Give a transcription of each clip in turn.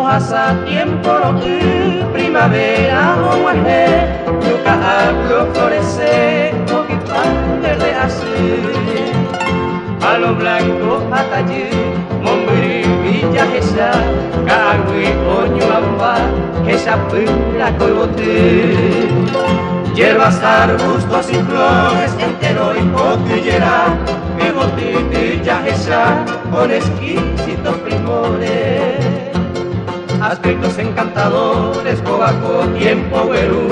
hasa tiempo primavera o guajé, nunca hablo florecer, o que verde azul. Palo blanco atallí, Mombiri villa esa, Cagüi oñuamba, esa pula coyote. Hierbas, arbustos y flores, entero y cotillera, bigotito ya esa, con exquisitos primores. Aspectos encantadores, cobaco, tiempo güerú,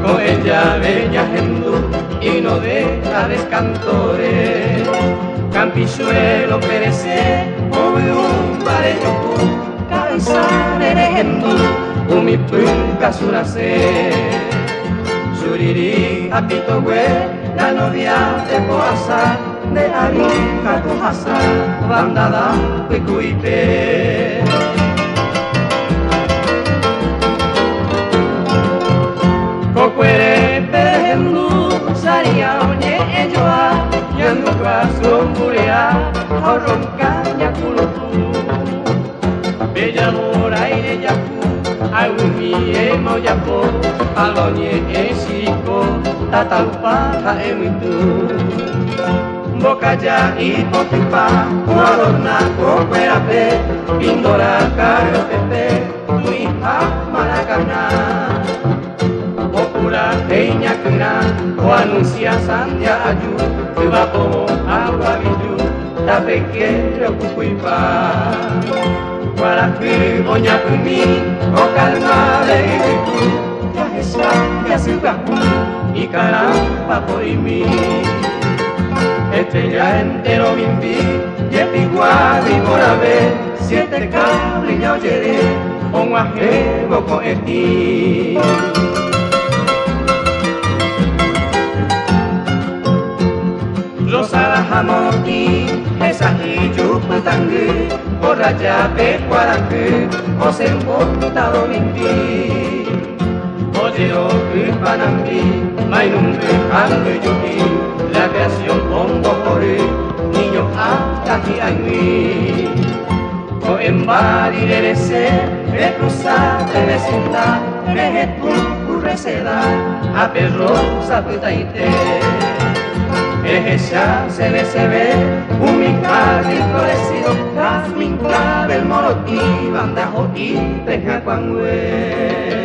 con ella bella gendú, y no de aves cantores. Campichuelo perece, un bareño, cabeza de gendú, umi punca surase. Suriri apito güe, la novia de Poasa, de Arica Tojasa, bandada cuicuipe. Cocuere perendu, saria oñe elloa, yanukwa somburea, auronca yakulutu. Bella mora ire yaku, agumi emo yapo, aloñe esiko, tatalpa jaemitu. Bocaya y potipa, adorna cocuerape, pindora carotepe, tu hija maracana. Opura heña cuna, o anuncia sandia ayu, tu vapo agua billu, tape quiero cucuipa. Guarafi oña kumi, o calma de guitu, ya esa, ya sugaku, y caramba por mí. Estrella entero bimbi, yepigua viborabe, siete cables ya oyeré, on guajego con eti. Rosada jamoti, esa hijuputangü, borracha pecuaracu, o se embotado bimbi. Oye o panambi, mainumbe cangue yuki, la creación pongo por niño aquí hay o en bari debe ser de cruzar de vecindad de tu receda a perro saputaite esa se ve un micali florecido jasmine clave el morotí bandajo y teja cuangüe.